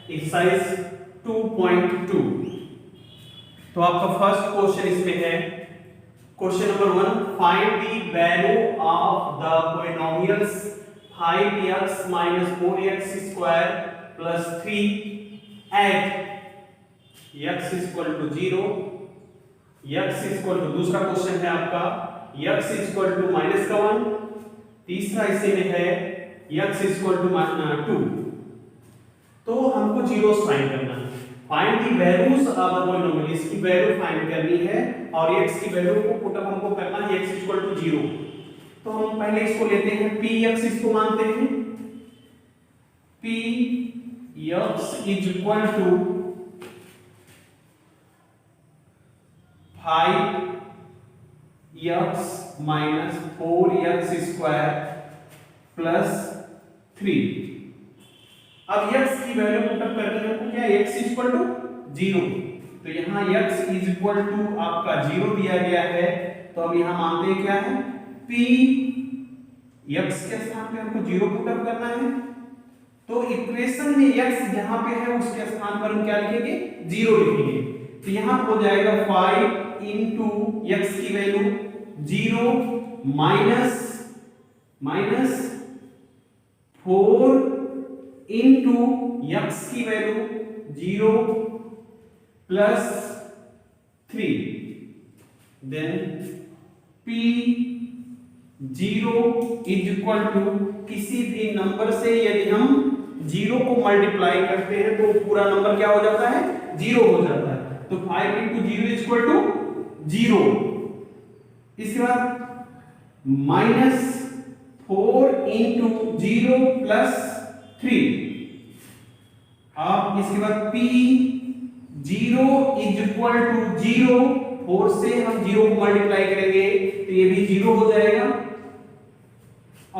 Exercise 2.2। तो आपका first question इसमें है, question number 1, find the value of the polynomials 5x - 4x² + 3 at x = 0, दूसरा क्वेश्चन है आपका x = -1, तीसरा इसी में है x = 2। तो हमको जीरोस फाइंड करना है। Find the values of the polynomial, इसकी वैल्यू फाइंड करनी है और x की वैल्यू को पुट अप हमको करना है x = 0। तो हम पहले इसको लेते हैं px, इसको मानते हैं px = 5x - 4x² + 3। अब x की वैल्यू पुट अप करनी है हमको, क्या x = 0। तो यहाँ x = आपका 0 दिया गया है, तो अब यहाँ मानते हैं क्या है, p x के स्थान पे हमको 0 पुट अप करना है। तो इक्वेशन में x जहां पे है उसके स्थान पर हम क्या लिखेंगे, 0 लिखेंगे। तो यहाँ हो जाएगा 5 × x की वैल्यू 0 माइनस 4 × x की वैल्यू 0 + 3। देन p0 = किसी भी नंबर से यदि हम 0 को मल्टीप्लाई करते हैं तो पूरा नंबर क्या हो जाता है, 0 हो जाता है। तो 5 × 0 = 0। इसके बाद -4 × 0 + 3। अब इसके बाद p0 = 0, 4 से हम 0 को मल्टीप्लाई करेंगे तो ये भी 0 हो जाएगा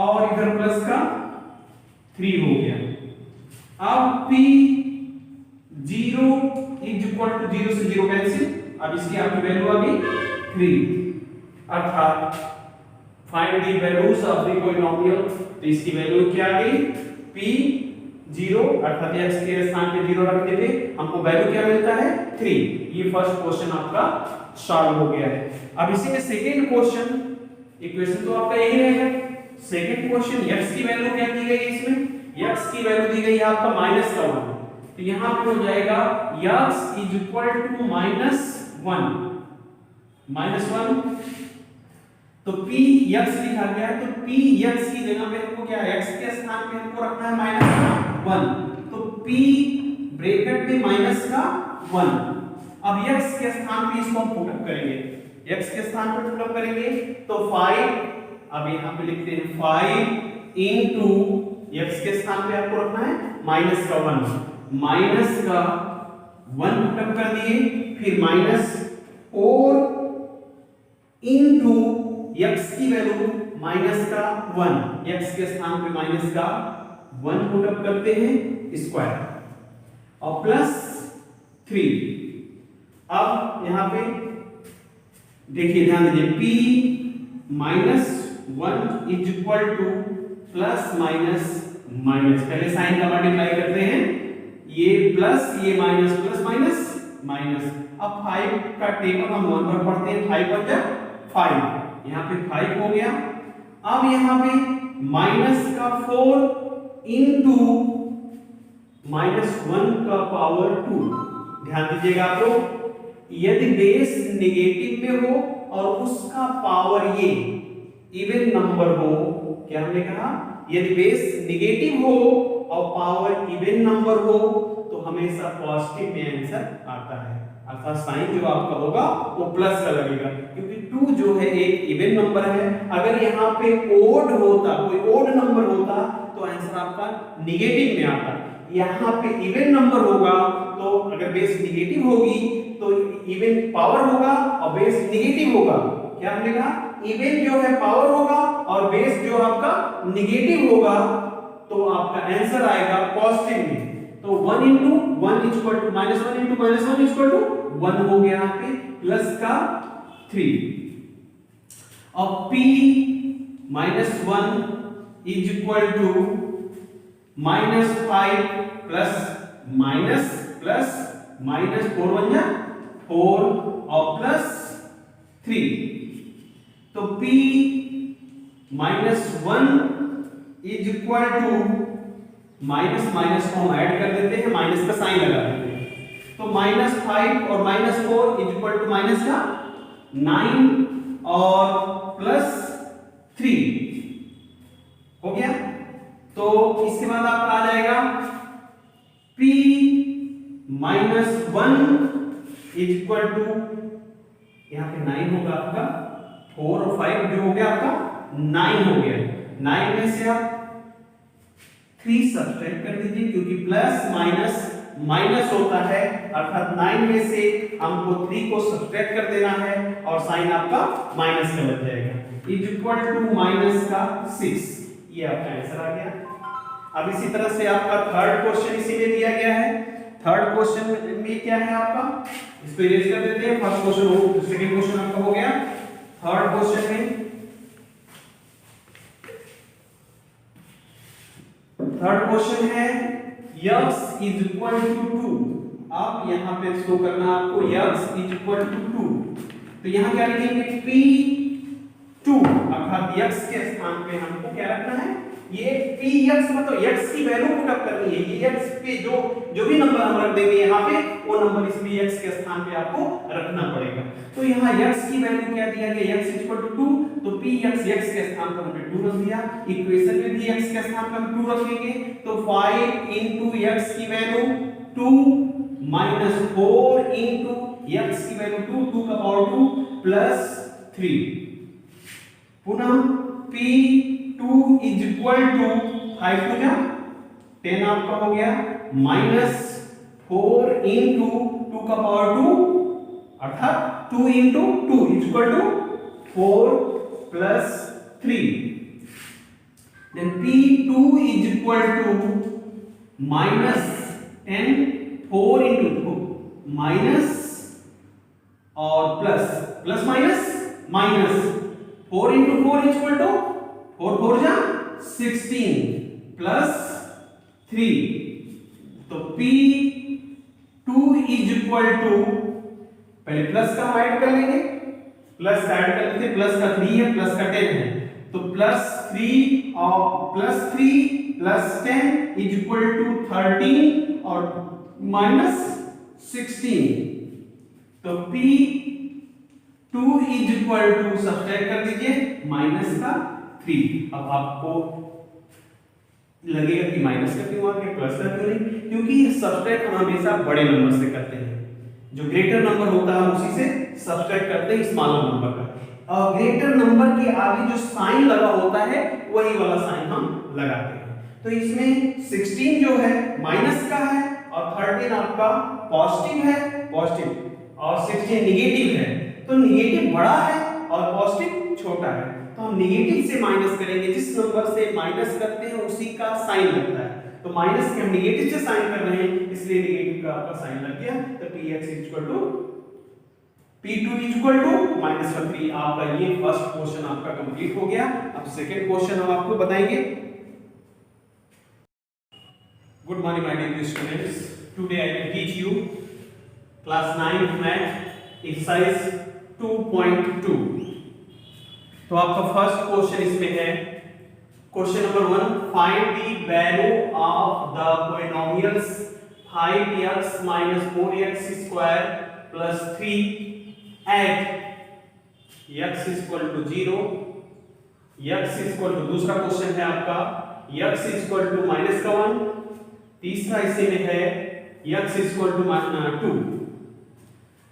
और इधर प्लस का 3 हो गया। अब p0 = 0 से 0 कैंसिल, अब इसकी आपकी वैल्यू आ गई 3। अर्थात find the values of the polynomial, तो इसकी वैल्यू क्या आ गई, p0 अर्थात x के स्थान पे 0 रख देते, हमको वैल्यू क्या मिलता है, 3। ये फर्स्ट क्वेश्चन आपका सॉल्व हो गया है। अब इसी में सेकंड क्वेश्चन, इक्वेशन तो आपका यही रहेगा। सेकंड क्वेश्चन, x की वैल्यू क्या दी गई है, इसमें x की वैल्यू दी गई है आपका -1। तो यहां पे हो जाएगा x = -1। तो px लिखा गया है, तो px की जगह पे हमको क्या है, x के स्थान पे हमको रखना है -1। तो p ब्रैकेट में -1। अब x के स्थान पे इसको हम पुट अप करेंगे, x के स्थान पे पुट अप करेंगे तो 5, अब यहां पे लिखते हैं 5 × x के स्थान पे आपको रखना है -1, -1 पुट अप कर दिए, फिर -4 × x की वैल्यू -1, x के स्थान पे -1 पुट अप करते हैं स्क्वायर और +3। अब यहां पे देखिए, ध्यान दीजिए, p -1 = ±, पहले साइन का मल्टीप्लाई करते हैं, ये प्लस ये माइनस, प्लस माइनस। अब 5 का टेबल हम 1 पर पढ़ते हैं, 5 × 5, यहाँ पे 5 हो गया। अब यहाँ पे -4 × -1⁻²। ध्यान दीजिएगा आप लोग, यदि बेस नेगेटिव में हो और उसका पावर ये इवन नंबर हो, क्या हमने कहा, यदि बेस नेगेटिव हो और पावर इवन नंबर हो तो हमेशा पॉजिटिव में आंसर आता है, अर्थात साइन जो आपका होगा वो प्लस का लगेगा, क्योंकि 2 जो है एक इवन नंबर है। अगर यहाँ पे ओड होता, कोई ओड नंबर होता तो आंसर आपका नेगेटिव में आता। यहाँ पे इवन नंबर होगा तो अगर बेस नेगेटिव होगी तो इवन पावर होगा और बेस नेगेटिव होगा, क्या हमने कहा, इवन जो है पावर होगा और बेस जो आपका नेगेटिव होगा, तो आपका आंसर आएगा पॉजिटिव में। तो 1 × 1 = -1 × -1 = 1 हो गया, यहाँ पे प्लस का 3। अब p -1 = -5 + माइनस प्लस माइनस 4 1 जा 4 और प्लस 3, तो p minus 1 is equal to minus minus को हम ऐड कर देते हैं, माइनस का साइन लगा देते हैं, तो माइनस 5 और minus 4 is equal to minus का 9 और प्लस 3 हो गया। तो इसके बाद आपका आ जाएगा p minus 1 is equal to, यहां पे 9 होगा आपका, 4 और 5 जो हो गया आपका 9 हो गया। 9 में से आप 3 सब्ट्रैक्ट कर दीजिए, क्योंकि प्लस माइनस माइनस होता है, अर्थात 9 में से हमको 3 को सब्ट्रैक्ट कर देना है और साइन आपका माइनस का लग जाएगा, इज इक्वल टू माइनस का 6। ये आपका आंसर आ गया। अब इसी तरह से आपका थर्ड क्वेश्चन इसी में दिया गया है। थर्ड क्वेश्चन में क्या है आपका, इसको इरेज कर देते हैं। फर्स्ट क्वेश्चन हो, सेकंड क्वेश्चन आपका हो गया। थर्ड क्वेश्चन में, थर्ड क्वेश्चन है x इज इक्वल टू 2। अब यहां पे शो करना आपको x इज इक्वल टू 2, तो यहां क्या लिखेंगे p2, अर्थात x के स्थान पे हमको क्या रखना है, ये px मतलब x की वैल्यू पुट अप करनी है। ये x पे जो भी नंबर हम रख देंगे यहाँ पे, वो नंबर इस px के स्थान पे आपको रखना पड़ेगा। तो यहाँ x की वैल्यू क्या दिया गया, x इक्वल टू 2, तो px x के स्थान पर हमने 2 रख दिया। इक्वेशन में भी x के स्थान पर हम 2 रखेंगे, तो 5 into x की वैल्यू 2 माइनस 4 into x की वैल्यू 2, 2 का पावर 2 प्लस 3, पुनः p2 is equal to 5 to जा 10 आपका हो गया, माइनस 4 into 2 का पावर 2, अर्थात 2 into 2 is equal to 4 plus 3, then p2 is equal to minus 10, 4 into 2 minus और plus, plus minus minus, 4 into 4 is equal to 4 4 जा 16 plus 3, तो p2 is equal to, पहले प्लस का हम ऐड कर लेंगे, प्लस ऐड कर लेते, प्लस का 3 है, प्लस का 10 है, तो प्लस 3 और plus 3 plus 10 is equal to 13 और माइनस 16, तो p2 is equal to, subtract कर दीजिए माइनस का 3। अब आपको लगेगा कि माइनस का क्यों आ गया, प्लस का क्यों नहीं, क्योंकि सब्ट्रैक्ट हम हमेशा बड़े नंबर से करते हैं, जो ग्रेटर नंबर होता है उसी से सब्ट्रैक्ट करते हैं स्मॉलर नंबर का। और ग्रेटर नंबर के आगे जो साइन लगा होता है वही वाला साइन हम लगाते हैं। तो इसमें 16 जो है माइनस का है और 13 आपका पॉजिटिव है, पॉजिटिव, और 16 निगेटिव है, तो निगेटिव बड़ा है और पॉजिटिव छोटा है, तो हम निगेटिव से माइनस करेंगे, जिस नंबर से माइनस करते हैं उसी का साइन लगता है, तो माइनस के हम निगेटिव से साइन कर रहे हैं, इसलिए निगेटिव का आपका साइन लग गया, तो px p2 माइनस 3। आपका ये फर्स्ट क्वेश्चन आपका कंप्लीट हो गया। अब सेकंड क्वेश्चन हम आपको बताएंगे। Good morning my dear students, today I will teach you class 9 math exercise 2.2। तो आपका फर्स्ट क्वेश्चन इसमें है, question number 1, find the value of the polynomials 5x - 4x square plus 3 at x equal to 0, x equal to, दूसरा question है आपका x equal to minus का 1, तीसरा इसी में है x इक्वल टू 2।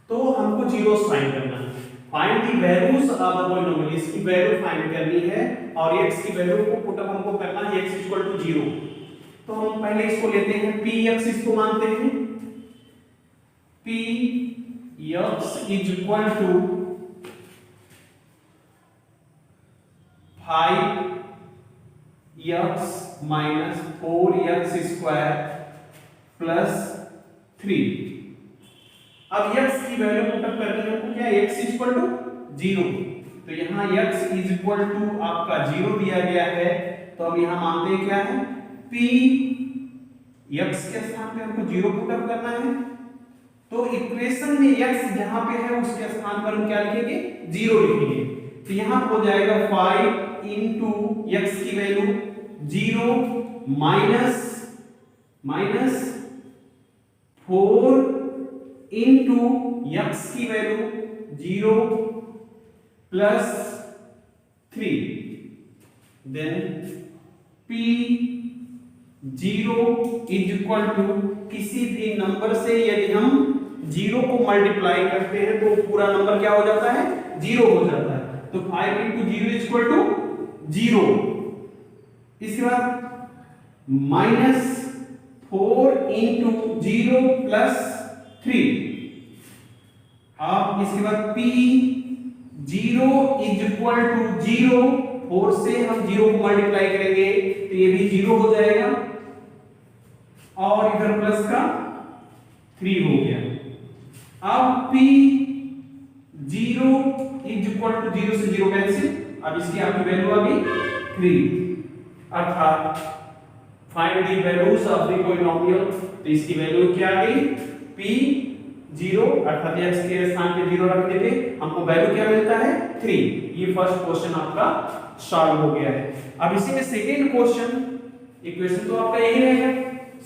तो हमको जीरो फाइंड करना है, find the values of the polynomial, इसकी वैल्यू फाइंड करनी है और x की वैल्यू को पुट अप हमको करना है, x इक्वल टू 0। तो हम पहले इसको लेते हैं, px इसको मानते हैं, px is equal to 5x minus 4x square plus 3। अब x की वैल्यू पुट अप करनी है, क्या x इक्वल टू 0, तो यहाँ x इज इक्वल टू आपका 0 दिया गया है, तो हम यहाँ मानते हैं क्या है, p x के स्थान पे हमको 0 पुट अप करना है, तो इक्वेशन में x जहां पे है उसके स्थान पर हम क्या लिखेंगे, 0 लिखेंगे। तो यहां हो जाएगा 5 इंटू x की वैल्यू 0 माइनस 4 इंटू x की value 0 plus 3, then p 0 is equal to किसी भी नंबर से यदि हम 0 को मल्टीप्लाई करते हैं तो पूरा नंबर क्या हो जाता है, 0 हो जाता है। तो 5 इंटू 0 इज इक्वल टू 0। इसके बाद माइनस 4 इंटू 0 प्लस 3। अब इसके बाद p 0 इज इक्वल टू 0, 4 से हम 0 को मल्टीप्लाई करेंगे तो ये भी 0 हो जाएगा, और इधर प्लस का 3 हो गया। अब p 0 इज इक्वल टू 0 से 0 कैंसिल, अब इसकी आपकी वैल्यू आ गई 3, अर्थात find the values of the polynomial. तो इसकी वैल्यू क्या आ गई, p 0 अर्थात x के स्थान पे 0 रख देंगे, हमको वैल्यू क्या मिलता है, 3। ये फर्स्ट क्वेश्चन आपका सॉल्व हो गया है। अब इसी में सेकंड क्वेश्चन, इक्वेशन तो आपका यही रहेगा।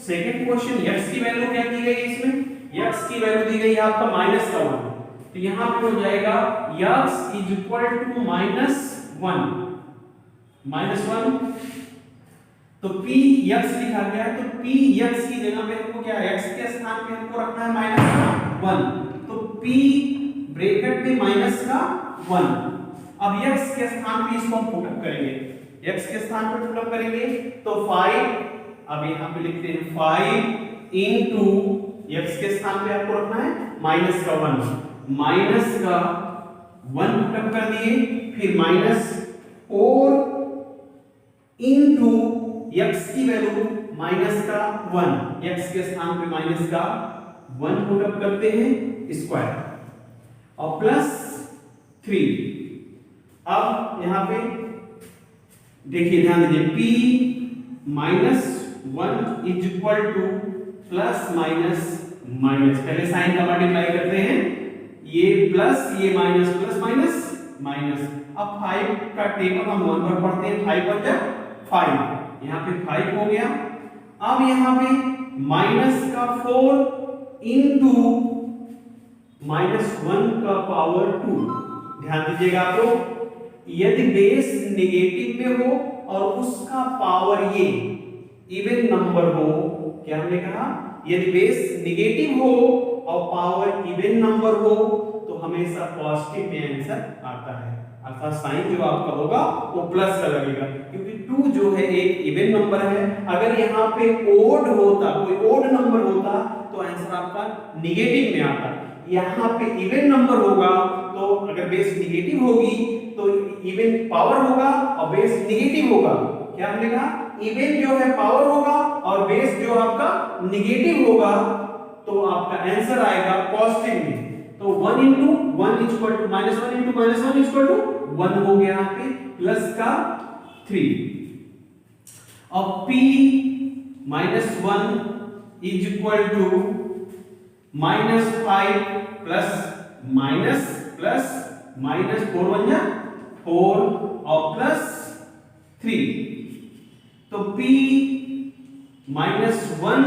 सेकंड क्वेश्चन x की वैल्यू क्या दी गई है, इसमें x की वैल्यू दी गई है आपका -1, तो यहां पे हो जाएगा x इज इक्वल टू -1, तो p x लिखा गया है, तो p x की जगह पे हमको क्या है, x के स्थान पे हमको रखना है -1, तो p ब्रैकेट में -1। अब x के स्थान पे इसको हम पुट अप करेंगे, x के स्थान पे पुट अप करेंगे तो 5, अब यहां पे लिखते हैं 5 इंटू x के स्थान पे आपको रखना है -1, -1 पुट अप कर दिए, फिर -4 इंटू x की वैल्यू -1, x के स्थान पे -1 पुट अप करते हैं स्क्वायर, और प्लस 3। अब यहां पे देखिए, ध्यान दीजिए, p -1 is equal two plus minus, पहले साइन का मल्टीप्लाई करते हैं, ये प्लस ये माइनस, प्लस माइनस। अब 5 का टेबल हम 1 पर पढ़ते हैं, 5 पर जब 5, यहाँ पे 5 हो गया। अब यहाँ पे माइनस का 4 इंटू -1 का पावर 2। ध्यान दीजिएगा आप लोग, यदि बेस नेगेटिव में हो और उसका पावर ये इवन नंबर हो, क्या हमने कहा, यदि बेस नेगेटिव हो और पावर इवन नंबर हो तो हमेशा पॉजिटिव में आंसर आता है, अर्थात साइन जो आपका होगा वो प्लस का लगेगा, क्योंकि 2 जो है एक इवन नंबर है। अगर यहाँ पे ओड होता, कोई ओड नंबर होता तो आंसर आपका नेगेटिव में आता। यहाँ पे इवन नंबर होगा तो अगर बेस नेगेटिव होगी तो इवन पावर होगा और बेस नेगेटिव होगा। क्या हमने कहा, इवन जो है पावर होगा और बेस जो आपका नेगेटिव होगा, तो आपका आंसर आएगा पॉजिटिव में। तो 1 into 1 equal to -1 into -1 equal to 1 हो गया, यहाँ पे प्लस का 3। अब p -1 is equal to -5 plus plus -4 1 जा 4 और प्लस 3, तो p -1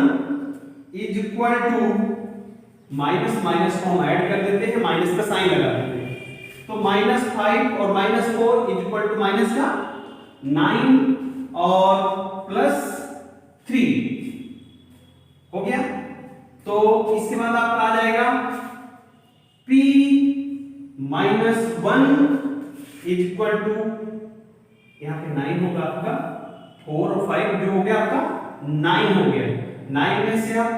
is equal to minus को हम ऐड कर देते हैं, माइनस का साइन लगा देते हैं, तो -5 और -4 इज इक्वल टू माइनस का 9 और प्लस 3 हो गया। तो इसके बाद आपका आ जाएगा p -1 इज इक्वल टू, यहाँ पे 9 होगा आपका, 4 और 5 जो हो गया आपका 9 हो गया। 9 में से आप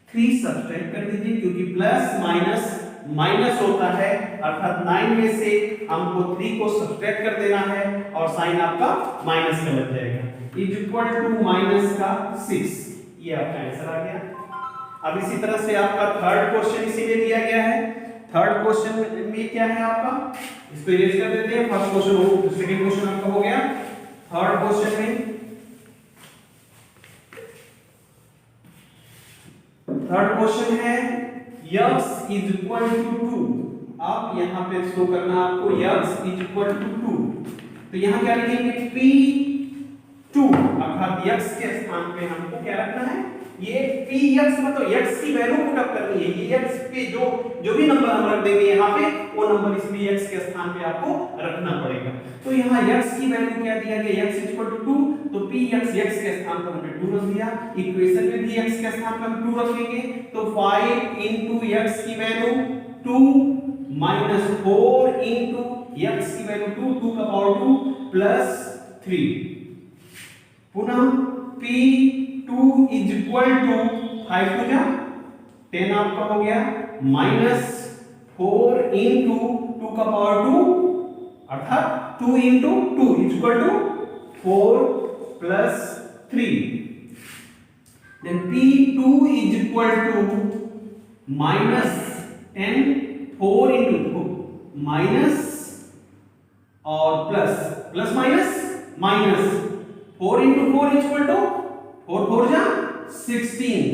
3 सब्ट्रैक्ट कर दीजिए, क्योंकि प्लस माइनस होता है, अर्थात 9 में से हमको 3 को सब्ट्रैक्ट कर देना है और साइन आपका माइनस का लग जाएगा, इज इक्वल टू माइनस का 6। ये आपका आंसर आ गया। अब इसी तरह से आपका थर्ड क्वेश्चन इसी में दिया गया है। थर्ड क्वेश्चन में क्या है आपका, इसको इरेज कर देते हैं। फर्स्ट क्वेश्चन हो, सेकंड क्वेश्चन आपका हो गया। थर्ड क्वेश्चन में थर्ड क्वेश्चन है x इज इक्वल टू 2। अब यहाँ पे शो करना आपको x इज इक्वल टू 2, तो यहाँ क्या लिखेंगे p2 अर्थात x के स्थान पे हमको क्या रखना है, ये px मतलब x की वैल्यू पुट अप करनी है। ये x पे जो भी नंबर हम रख देंगे यहाँ पे वो नंबर इसमें x के स्थान पे आपको रखना पड़ेगा। तो यहाँ x की वैल्यू क्या दिया गया, x इक्वल टू 2, तो px x के स्थान पर हमने 2 रख दिया। इक्वेशन में भी x के स्थान पर हम 2 रखेंगे, तो 5 into x की वैल्यू 2 माइनस 4 into x की वैल्यू 2, 2 का पावर 2 प्लस 3। पुनः p2 is equal to 5 to जा 10 आपका हो गया, माइनस 4 into 2 का पावर 2 अर्थात 2 into 2 is equal to 4 plus 3। then p2 is equal to minus 10 4 into 2 minus और plus minus 4 into 4 is equal to 4 4 जा 16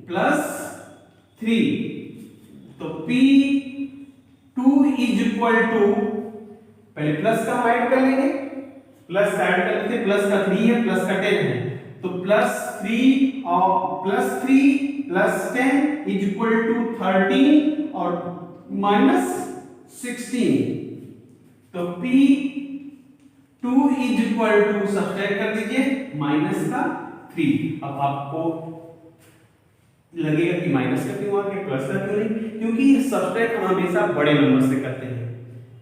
प्लस 3। तो p2 is equal to पहले प्लस का ऐड कर लेंगे, प्लस का ऐड कर लेते, प्लस का 3 है, प्लस का 10 है, तो प्लस 3 और plus 3 plus 10 is equal to 13 और माइनस 16। तो p2 is equal to subtract कर दीजिए माइनस का 3। अब आपको लगेगा कि माइनस का क्यों आ गया, प्लस का क्यों नहीं, क्योंकि सब्ट्रैक्ट हम हमेशा बड़े नंबर से करते हैं।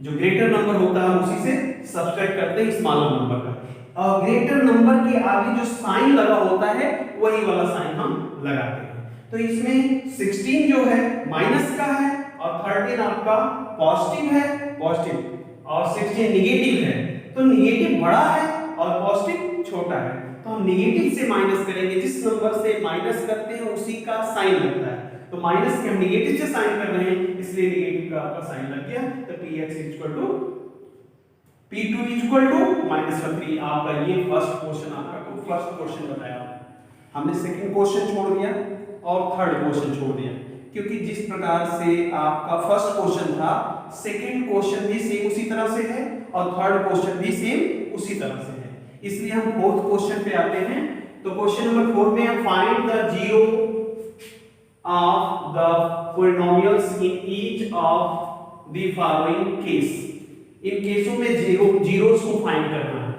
जो ग्रेटर नंबर होता है उसी से सब्ट्रैक्ट करते हैं स्मॉलर नंबर का, और ग्रेटर नंबर के आगे जो साइन लगा होता है वही वाला साइन हम लगाते हैं। तो इसमें 16 जो है माइनस का है और 13 आपका पॉजिटिव है, पॉजिटिव, और 16 निगेटिव है। तो निगेटिव बड़ा है और पॉजिटिव छोटा है, तो हम निगेटिव से माइनस करेंगे, जिस नंबर से माइनस करते हैं उसी का साइन लगता है। तो माइनस के हम निगेटिव से साइन कर रहे हैं, इसलिए निगेटिव का आपका साइन लग गया। तो px equal to p2 equal to minus का 3। आपका ये फर्स्ट क्वेश्चन आपका फर्स्ट क्वेश्चन बताया। हमने सेकंड क्वेश्चन छोड़ दिया और थर्ड क्वेश्चन छोड़ दिया, क्योंकि जिस प्रकार से आपका फर्स्ट क्वेश्चन था, सेकंड क्वेश्चन भी सेम उसी तरह से है और थर्ड क्वेश्चन भी सेम उसी तरह से है। इसलिए हम फोर्थ क्वेश्चन पे आते हैं। तो क्वेश्चन नंबर 4 में हम find the zero of the polynomials in each of the following case. इन केसों में जीरोस को फाइंड करना है।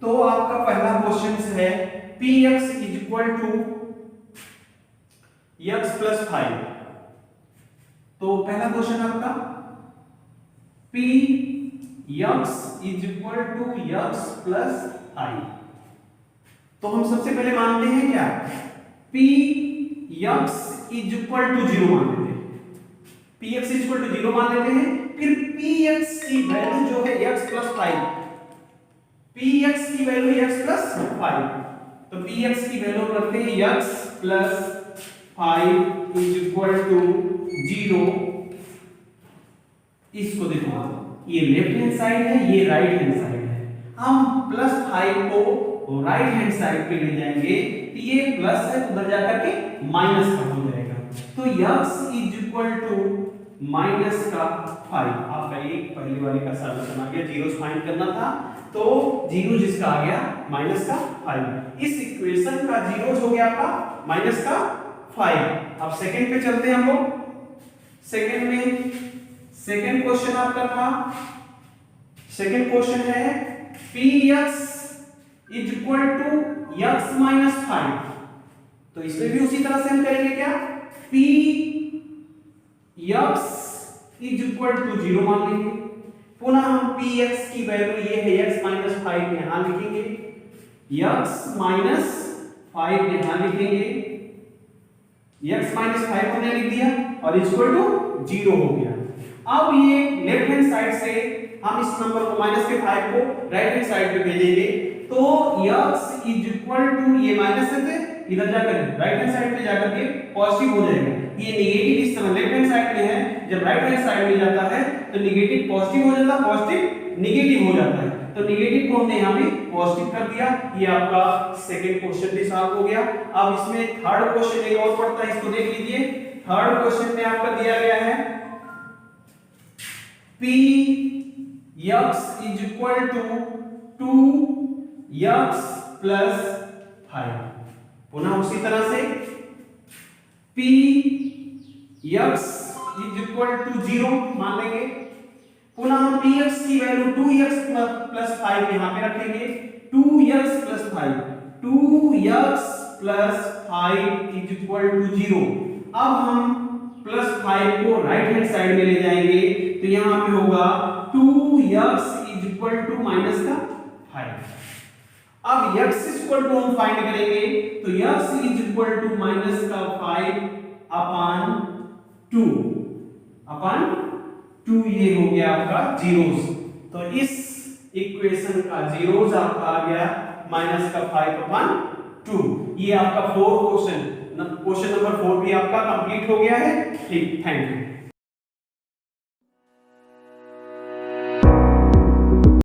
तो आपका पहला क्वेश्चन है px is equal to x plus 5। तो पहला क्वेश्चन आपका px is equal to x plus 5। तो हम सबसे पहले मानते हैं क्या, px इज इक्वल टू 0 मान लेते हैं, px इज इक्वल टू 0 मान लेते हैं। फिर px की वैल्यू जो है x प्लस 5, px की वैल्यू x प्लस 5, तो px की वैल्यू रखते हैं x plus 5 is equal to 0। इसको देखो, ये लेफ्ट हैंड साइड है, ये राइट हैंड साइड है। हम प्लस 5 को राइट हैंड साइड पे ले जाएंगे, तो ये प्लस है उधर जाकर के माइनस का हो जाएगा। तो x is equal to minus का 5। आपका एक पहली वाली का सॉल्यूशन आ गया। जीरोस फाइंड करना था, तो जीरो जिसका आ गया माइनस का 5। इस इक्वेशन का जीरोस हो गया आपका माइनस का 5। अब सेकंड पे चलते हैं हम लोग। सेकंड में सेकंड क्वेश्चन आपका था, सेकंड क्वेश्चन है px is equal to x minus 5। तो इसमें भी उसी तरह से हम करेंगे क्या, px इज इक्वल टू 0 मान लेंगे। पुनः हम px की वैल्यू ये है x माइनस 5 यहां लिखेंगे, x माइनस 5 यहां लिखेंगे, x माइनस 5 हमने लिख दिया और इक्वल टू 0 हो गया। अब ये लेफ्ट हैंड साइड से हम इस नंबर को माइनस के 5 को राइट हैंड साइड पे भेजेंगे, तो x इज इक्वल टू ये माइनस से इधर जाकर राइट हैंड साइड पे जाकर के पॉजिटिव हो जाएगा। ये नेगेटिव इस समय लेफ्ट हैंड साइड में है, जब राइट हैंड साइड में जाता है तो नेगेटिव पॉजिटिव हो जाता है, पॉजिटिव नेगेटिव हो जाता है। तो निगेटिव को हमने यहाँ पे पॉजिटिव कर दिया। ये आपका सेकंड क्वेश्चन भी सॉल्व हो गया। अब इसमें थर्ड क्वेश्चन एक और पड़ता है, इसको देख लीजिए। थर्ड क्वेश्चन में आपका दिया गया है Px is equal to 2x plus 5। पुनः उसी तरह से Px is equal to 0 मान लेंगे। पुनः हम Px की वैल्यू 2x plus 5 यहाँ पे रखेंगे। 2x plus 5 2x plus 5 is equal to 0। अब हम प्लस 5 को राइट हैंड साइड में ले जाएंगे तो यहां पे होगा 2x is equal to minus का 5। अब x is equal to हम फाइंड करेंगे तो x is equal to minus का 5 अपॉन 2 ये हो गया आपका जीरोस। तो इस इक्वेशन का जीरोस आपका आ गया माइनस का 5 अपॉन 2। ये आपका फोर्थ क्वेश्चन नंबर 4 भी आपका कंप्लीट हो गया है। ठीक, थैंक यू।